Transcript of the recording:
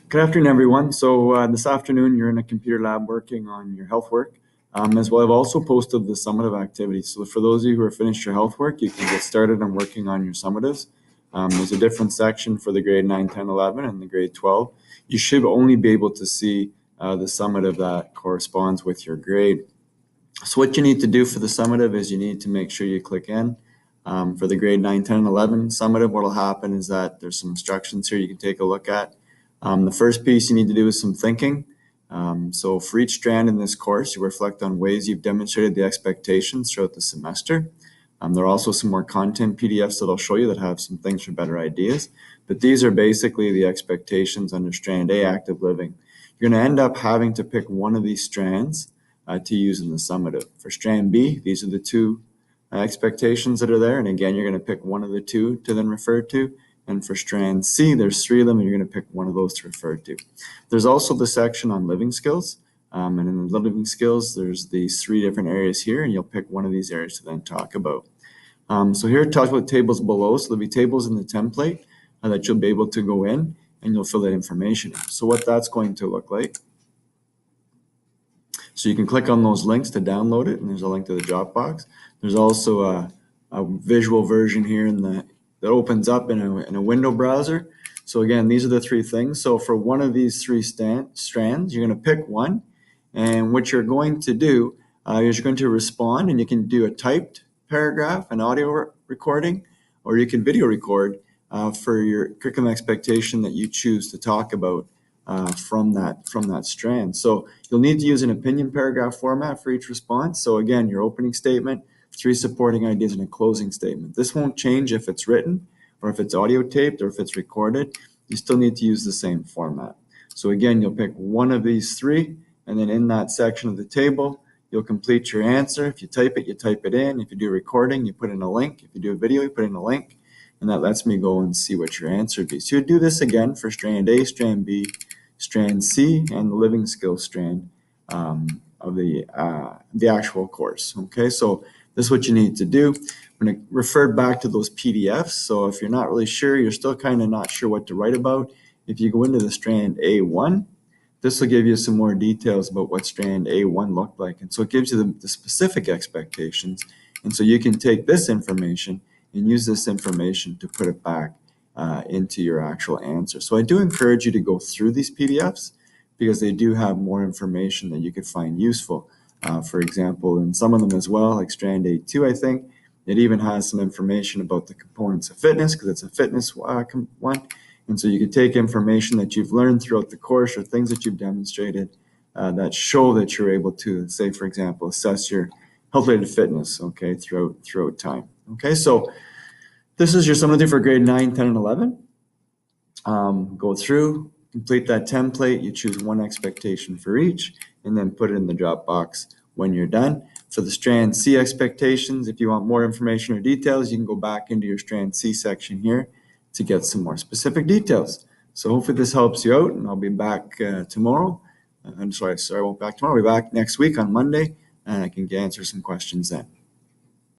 Good afternoon, everyone. So this afternoon, you're in a computer lab working on your health work. As well, I've also posted the summative activities. So for those of you who have finished your health work, you can get started on working on your summatives. There's a different section for the grade 9, 10, 11, and the grade 12. You should only be able to see the summative that corresponds with your grade. So what you need to do for the summative is you need to make sure you click in. For the grade 9, 10, and 11 summative, what will happen is that there's some instructions here you can take a look at. The first piece you need to do is some thinking. So for each strand in this course, you reflect on ways you've demonstrated the expectations throughout the semester. There are also some more content PDFs that I'll show you that have some things for better ideas. But these are basically the expectations under strand A, active living. You're going to end up having to pick one of these strands to use in the summative. For strand B, these are the two expectations that are there. And again, you're going to pick one of the two to then refer to. And for strand C, there's 3 of them, and you're going to pick one of those to refer to. There's also the section on living skills. And in the living skills, there's these 3 different areas here, and you'll pick one of these areas to then talk about. So here it talks about tables below. So there'll be tables in the template that you'll be able to go in, and you'll fill that information in. So what that's going to look like. So you can click on those links to download it, and there's a link to the Dropbox. There's also a visual version here that opens up in a window browser. So again, these are the 3 things. So for one of these 3 strands, you're going to pick one, and what you're going to do is you're going to respond, and you can do a typed paragraph, an audio recording, or you can video record for your curriculum expectation that you choose to talk about from that strand. So you'll need to use an opinion paragraph format for each response. So again, your opening statement, 3 supporting ideas, and a closing statement. This won't change if it's written or if it's audio taped or if it's recorded. You still need to use the same format. So again, you'll pick one of these 3, and then in that section of the table, you'll complete your answer. If you type it, you type it in. If you do a recording, you put in a link. If you do a video, you put in a link, and that lets me go and see what your answer would be. So you do this again for strand A, strand B, strand C, and the living skills strand of the actual course. Okay, so this is what you need to do. I'm going to refer back to those PDFs. So if you're not really sure, you're still kind of not sure what to write about, if you go into the strand A1, this will give you some more details about what strand A1 looked like. And so it gives you the specific expectations. And so you can take this information and use this information to put it back into your actual answer. So I do encourage you to go through these PDFs because they do have more information that you could find useful. For example, in some of them as well, like strand A2, I think, it even has some information about the components of fitness because it's a fitness one. And so you can take information that you've learned throughout the course or things that you've demonstrated that show that you're able to, say, for example, assess your health-related fitness, okay, throughout time. Okay, so this is your summative for grade 9, 10, and 11. Go through, complete that template. You choose one expectation for each, and then put it in the Dropbox when you're done. For the strand C expectations, if you want more information or details, you can go back into your strand C section here to get some more specific details. So hopefully this helps you out, and I'll be back tomorrow. I won't be back tomorrow. I'll be back next week on Monday, and I can answer some questions then.